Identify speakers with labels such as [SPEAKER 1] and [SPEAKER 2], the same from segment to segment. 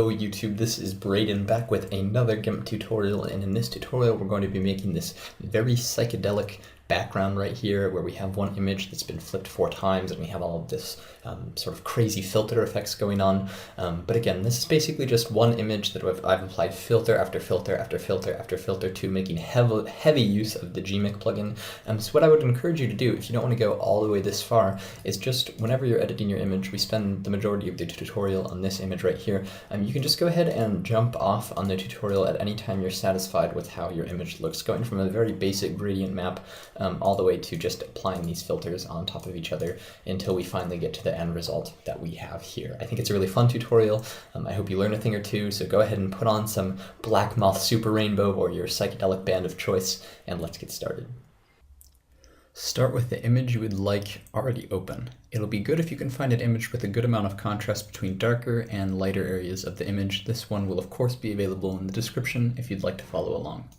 [SPEAKER 1] Hello YouTube, this is Braden back with another Gimp tutorial, and in this tutorial we're going to be making this very psychedelic background right here where we have one image that's been flipped 4 times and we have all of this sort of crazy filter effects going on. But again, this is basically just one image that I've applied filter after filter after filter after filter to, making heavy use of the Gimp plugin. So what I would encourage you to do, if you don't want to go all the way this far, is just whenever you're editing your image, we spend the majority of the tutorial on this image right here. You can just go ahead and jump off on the tutorial at any time you're satisfied with how your image looks, going from a very basic gradient map all the way to just applying these filters on top of each other until we finally get to the end result that we have here. I think it's a really fun tutorial. I hope you learn a thing or two, so go ahead and put on some Black Moth Super Rainbow or your psychedelic band of choice, and let's get started. Start with the image you would like already open. It'll be good if you can find an image with a good amount of contrast between darker and lighter areas of the image. This one will of course be available in the description if you'd like to follow along.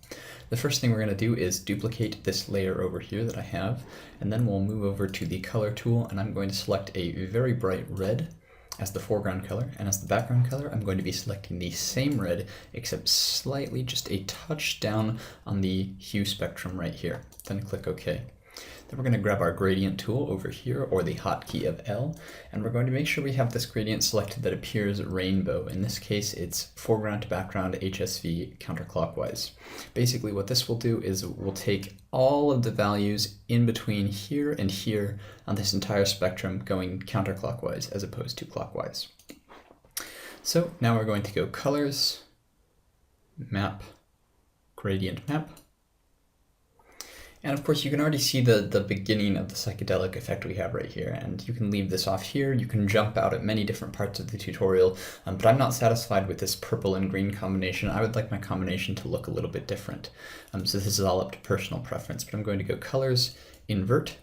[SPEAKER 1] The first thing we're going to do is duplicate this layer over here that I have, and then we'll move over to the color tool, and I'm going to select a very bright red as the foreground color, and as the background color I'm going to be selecting the same red except slightly just a touch down on the hue spectrum right here. Then click OK. Then we're going to grab our gradient tool over here, or the hotkey of L, and we're going to make sure we have this gradient selected that appears rainbow. In this case, it's foreground to background HSV counterclockwise. Basically what this will do is we'll take all of the values in between here and here on this entire spectrum going counterclockwise as opposed to clockwise. So now we're going to go colors, map, gradient map. And of course you can already see the beginning of the psychedelic effect we have right here, and you can leave this off here. You can jump out at many different parts of the tutorial, but I'm not satisfied with this purple and green combination. I would like my combination to look a little bit different. So this is all up to personal preference, but I'm going to go colors, invert,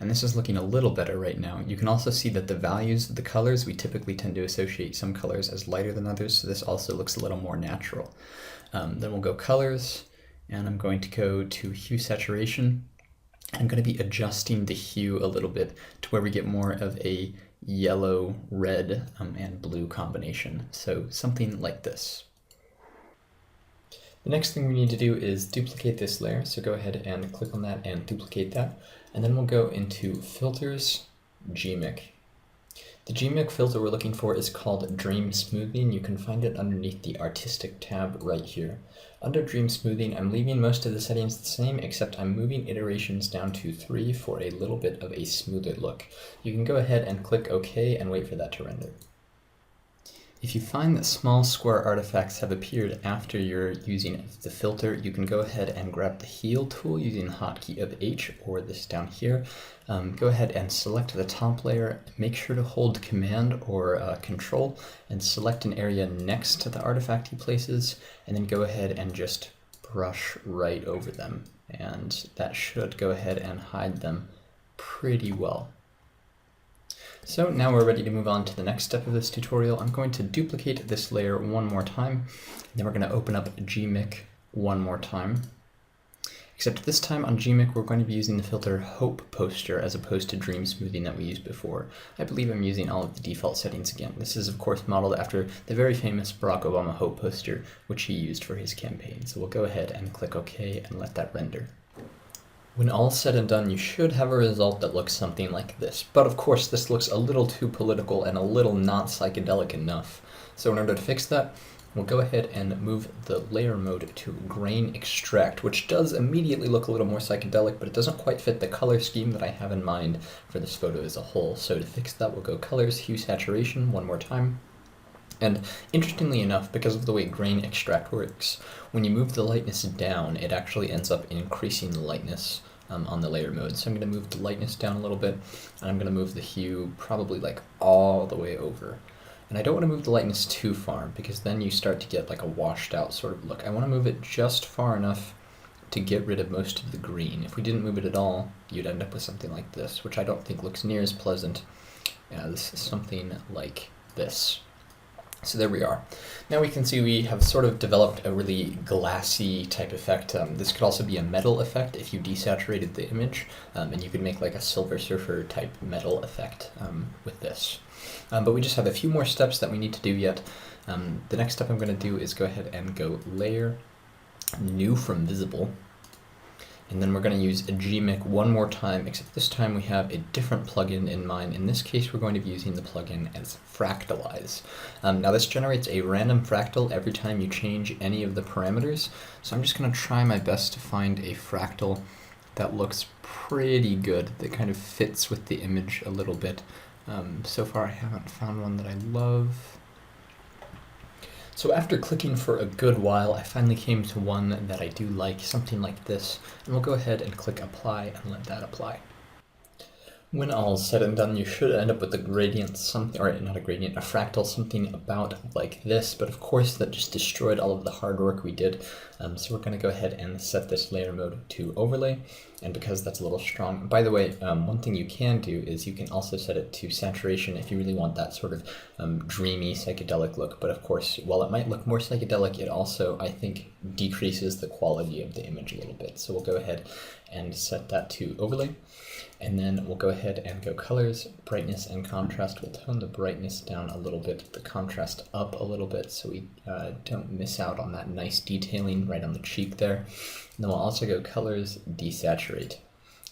[SPEAKER 1] and this is looking a little better right now. You can also see that the values of the colors, we typically tend to associate some colors as lighter than others, so this also looks a little more natural. Then we'll go colors, and I'm going to go to hue saturation. I'm going to be adjusting the hue a little bit to where we get more of a yellow, red, and blue combination. So something like this. The next thing we need to do is duplicate this layer. So go ahead and click on that and duplicate that. And then we'll go into Filters, Gimp. The Gimp filter we're looking for is called Dream Smoothing. You can find it underneath the Artistic tab right here. Under Dream Smoothing, I'm leaving most of the settings the same, except I'm moving iterations down to 3 for a little bit of a smoother look. You can go ahead and click OK and wait for that to render. If you find that small square artifacts have appeared after you're using the filter, you can go ahead and grab the heal tool using the hotkey of H, or this down here. Go ahead and select the top layer, make sure to hold Command or Control, and select an area next to the artifact he places, and then go ahead and just brush right over them. And that should go ahead and hide them pretty well. So now we're ready to move on to the next step of this tutorial. I'm going to duplicate this layer one more time, and then we're going to open up Gimp one more time. Except this time on Gimp we're going to be using the filter Hope Poster as opposed to Dream Smoothing that we used before. I believe I'm using all of the default settings again. This is of course modeled after the very famous Barack Obama Hope Poster, which he used for his campaign. So we'll go ahead and click OK and let that render. When all's said and done, you should have a result that looks something like this. But of course, this looks a little too political and a little not psychedelic enough. So in order to fix that, we'll go ahead and move the layer mode to Grain Extract, which does immediately look a little more psychedelic, but it doesn't quite fit the color scheme that I have in mind for this photo as a whole. So to fix that, we'll go Colors, Hue Saturation one more time. And interestingly enough, because of the way Grain Extract works, when you move the lightness down, it actually ends up increasing the lightness on the layer mode. So I'm going to move the lightness down a little bit, and I'm going to move the hue probably like all the way over. And I don't want to move the lightness too far, because then you start to get like a washed out sort of look. I want to move it just far enough to get rid of most of the green. If we didn't move it at all, you'd end up with something like this, which I don't think looks near as pleasant. This is something like this. So there we are. Now we can see we have sort of developed a really glassy type effect. This could also be a metal effect if you desaturated the image, and you could make like a Silver Surfer type metal effect with this. But we just have a few more steps that we need to do yet. The next step I'm going to do is go ahead and go Layer, New from Visible. And then we're going to use a Gmix one more time, except this time we have a different plugin in mind. In this case, we're going to be using the plugin as Fractalize. Now this generates a random fractal every time you change any of the parameters. So I'm just going to try my best to find a fractal that looks pretty good, that kind of fits with the image a little bit. So far I haven't found one that I love. So after clicking for a good while, I finally came to one that I do like, something like this, and we'll go ahead and click apply and let that apply. When all's said and done, you should end up with a gradient, something, or not a gradient, a fractal, something about like this, but of course that just destroyed all of the hard work we did. So we're going to go ahead and set this layer mode to overlay, and because that's a little strong, by the way, one thing you can do is you can also set it to saturation if you really want that sort of dreamy psychedelic look, but of course, while it might look more psychedelic, it also, I think, decreases the quality of the image a little bit. So we'll go ahead and set that to overlay. And then we'll go ahead and go colors, brightness, and contrast. We'll tone the brightness down a little bit, the contrast up a little bit, so we don't miss out on that nice detailing right on the cheek there. And then we'll also go colors, desaturate.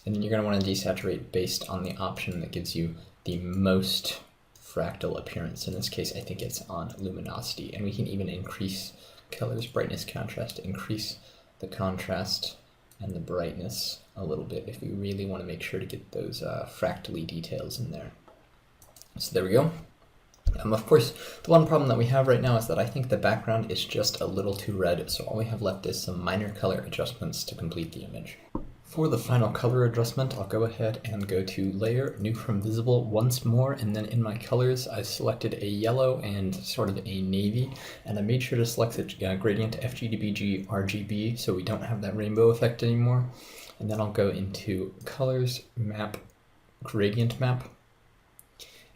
[SPEAKER 1] And then you're going to want to desaturate based on the option that gives you the most fractal appearance. In this case, I think it's on luminosity. And we can even increase colors, brightness, contrast, increase the contrast and the brightness a little bit if we really want to make sure to get those fractally details in there. So there we go. Of course, the one problem that we have right now is that I think the background is just a little too red, so all we have left is some minor color adjustments to complete the image. For the final color adjustment, I'll go ahead and go to Layer, New from Visible once more, and then in my colors, I've selected a yellow and sort of a navy, and I made sure to select the gradient FGDBG RGB so we don't have that rainbow effect anymore. And then I'll go into Colors, Map, Gradient Map.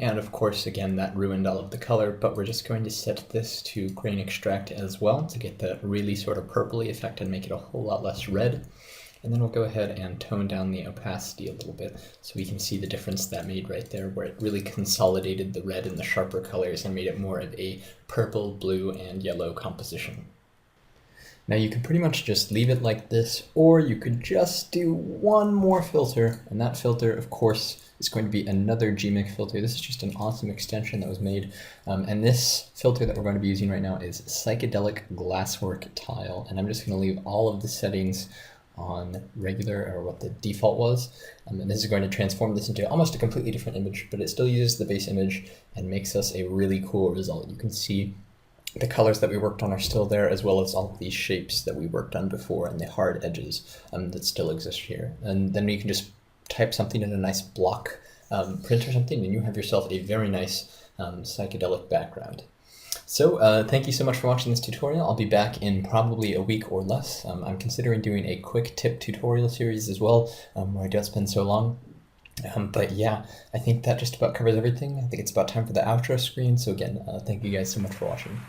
[SPEAKER 1] And of course, again, that ruined all of the color, but we're just going to set this to Grain Extract as well to get that really sort of purpley effect and make it a whole lot less red. And then we'll go ahead and tone down the opacity a little bit so we can see the difference that made right there, where it really consolidated the red and the sharper colors and made it more of a purple, blue, and yellow composition. Now you can pretty much just leave it like this, or you could just do one more filter, and that filter, of course, is going to be another Gmix filter. This is just an awesome extension that was made, and this filter that we're going to be using right now is Psychedelic Glasswork Tile, and I'm just going to leave all of the settings on regular, or what the default was, and this is going to transform this into almost a completely different image, but it still uses the base image and makes us a really cool result. You can see the colors that we worked on are still there, as well as all of these shapes that we worked on before and the hard edges that still exist here. And then you can just type something in a nice block print or something, and you have yourself a very nice psychedelic background. So thank you so much for watching this tutorial. I'll be back in probably a week or less. I'm considering doing a quick tip tutorial series as well, where I don't spend so long. But yeah, I think that just about covers everything. I think it's about time for the outro screen. So again, thank you guys so much for watching.